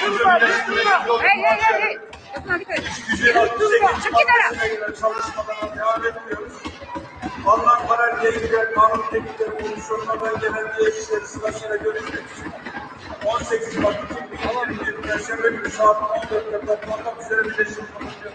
Hey. Çık kenara. Çalışmalarına devam ediyoruz. Ondan paralel ilgili kanun teklifleri komisyonuna belgelendiği işleri sırasıyla görüşmek için 18 Mart 2021 Perşembe günü saat 14'te toplanmak üzere birleşim bulunuyor.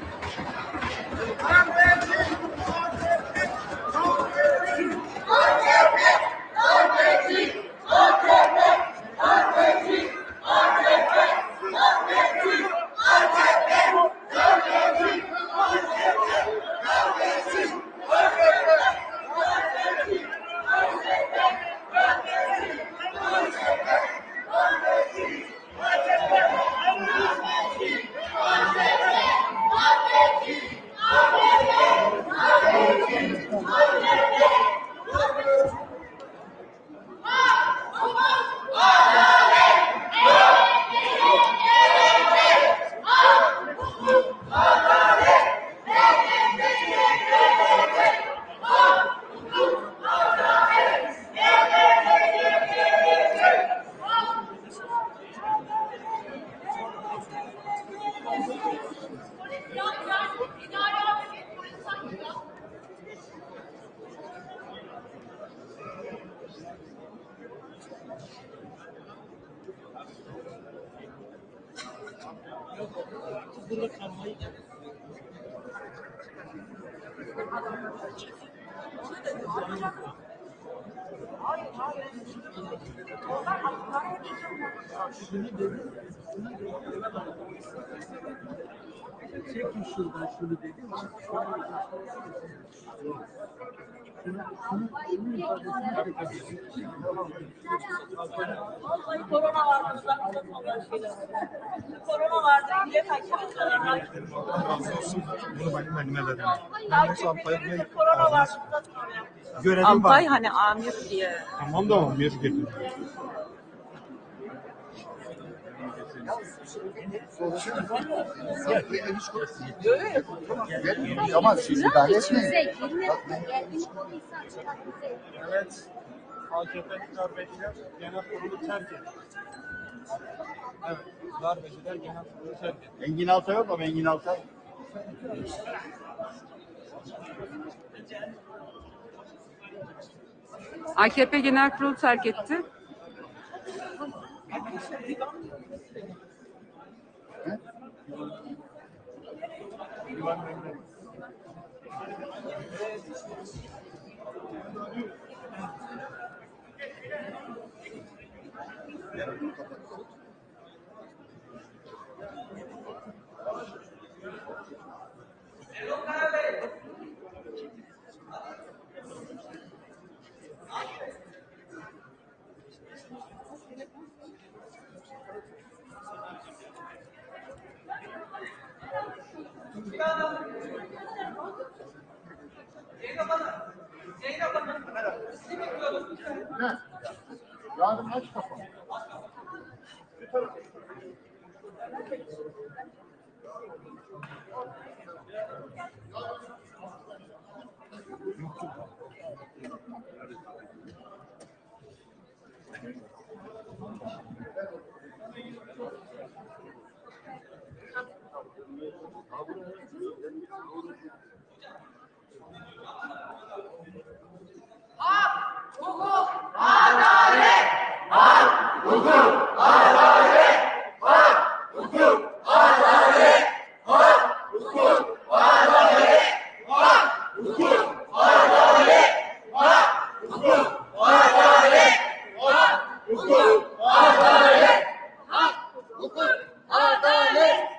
Çekin şuradan şunu dedim. Vallahi korona vardı. Korona vardı. Millet hakemi kararlar. Bunu benim elime verin. Korona vardı. Görevim Ampay var. hani amir diye. Tamam da amir getir. Ama siz idare etmeyin. Evet. AKP'li darbeciler genel kurulu terk etti. Evet. Darbeciler genel kurulu terk etti. Engin Altay yok ama Engin Altay. AKP Genel Kurulu terk etti. Yarın aç kafamı.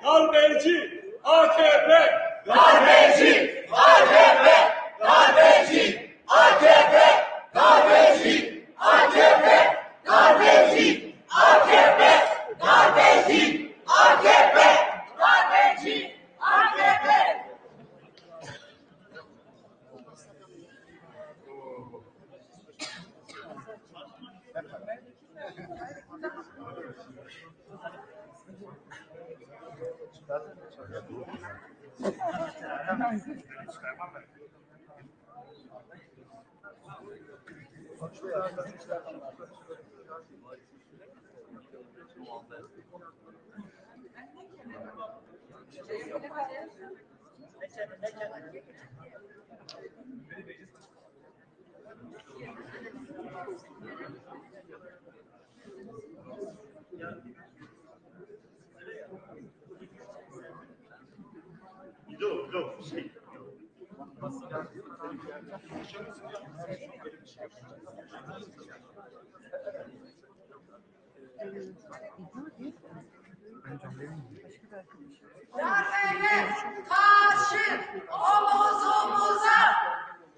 Darbeci AKP! Darbeci AKP! Darbeci AKP! Darbeci AKP! Darbeci AKP! Darbeci AKP! Darbeci AKP! Darbeye karşı omuz omuza.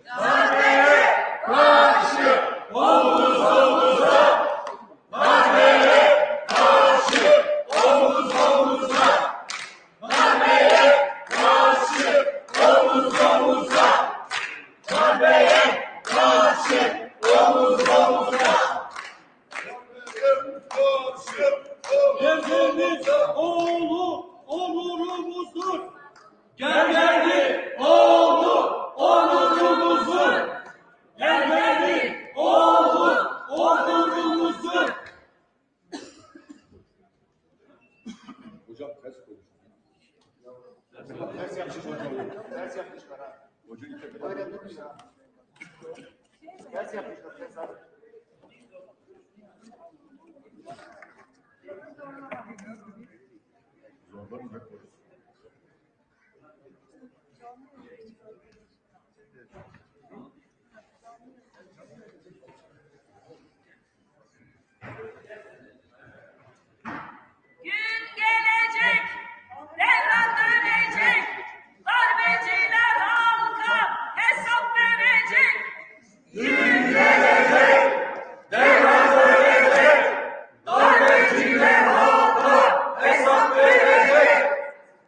Darbeye karşı omuz omuza. Darbeye karşı omuz omuza. Darbeye karşı omuz omuza. Darbeye karşı omuz omuza. Devletimiz oğlu onurumuzdur. Gergerli oğlu onurumuzdur. Gergerli oğlu onurumuzdur. Hocam ters koymuş. Ters yapmış hocam. Ters yapmışlar ha. Hoca ilk tepeden yapmış ya. Ters yapmışlar. Ters abi. Zorlamayacak mı? Gün gelecek, devran dönecek, darbeciler halka hesap verecek. Gün gelecek, devran dönecek, darbeciler halka hesap verecek.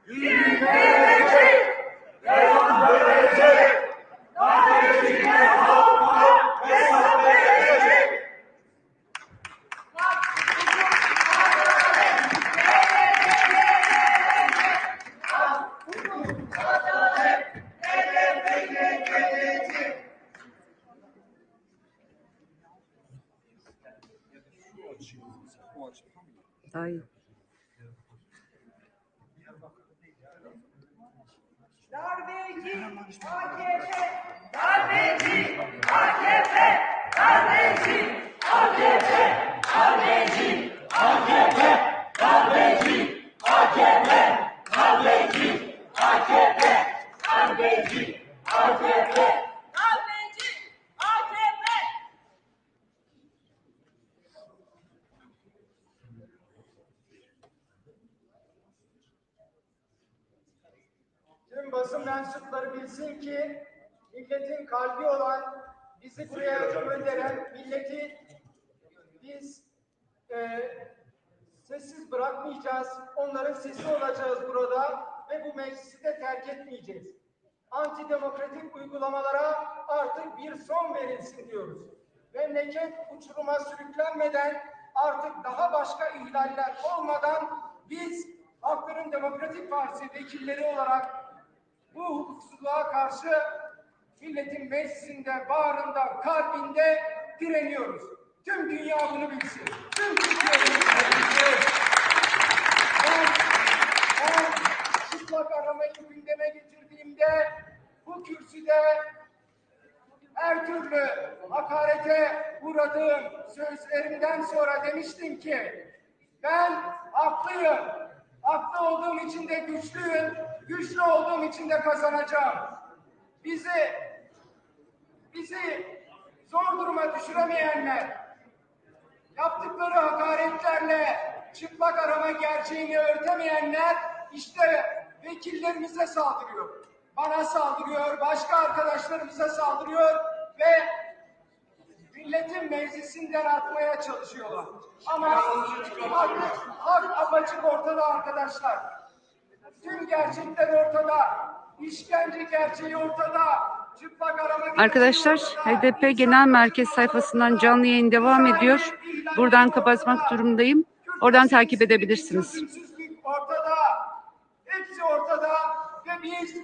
Gün gelecek, devran dönecek, darbeciler halka hesap verecek. Daha iyi. Darbeci AKP, darbeci AKP, darbeci AKP, darbeci AKP, darbeci AKP, darbeci AKP, darbeci AKP, darbeci AKP. Tüm basın mensupları bilsin ki milletin kalbi olan, bizi buraya gönderen milleti biz sessiz bırakmayacağız. Onların sesi olacağız burada ve bu meclisi de terk etmeyeceğiz. Antidemokratik uygulamalara artık bir son verilsin diyoruz. Memleket uçuruma sürüklenmeden, artık daha başka ihlaller olmadan biz Halkların Demokratik Partisi vekilleri olarak bu hukuksuzluğa karşı milletin meclisinde, bağrında, kalbinde direniyoruz. Tüm dünya bunu bilsin. Tüm Türkiye bunu bilsin. Ben çıplak aramayı gündeme getirdiğimde bu kürsüde her türlü hakarete uğradığım sözlerimden sonra demiştim ki ben haklıyım. Haklı olduğum için de güçlüyüm. Güçlü olduğum için de kazanacağım. Bizi zor duruma düşüremeyenler, yaptıkları hakaretlerle çıplak arama gerçeğini örtemeyenler işte vekillerimize saldırıyor. Bana saldırıyor, başka arkadaşlarımıza saldırıyor ve milletin meclisinden atmaya çalışıyorlar. Ama hak apaçık ortada arkadaşlar. Tüm gerçekler ortada. İşkence gerçeği ortada. Çıplak arama Arkadaşlar, HDP Genel Merkez sayfasından canlı yayın devam ediyor. Buradan kapatmak durumundayım. Oradan takip edebilirsiniz. hükümsüzlük ortada. Hepsi ortada ve biz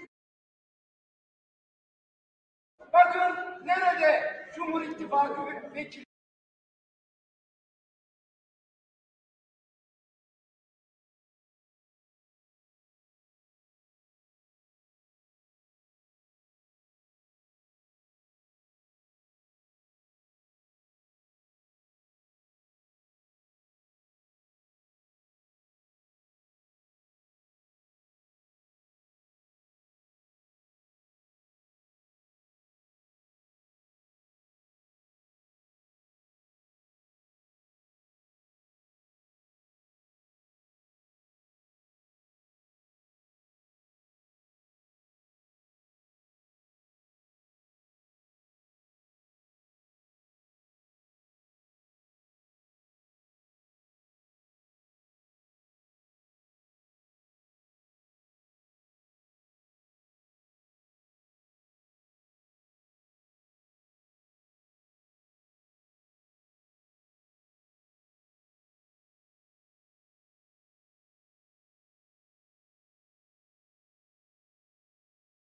bakın nerede Cumhur İttifakı vekili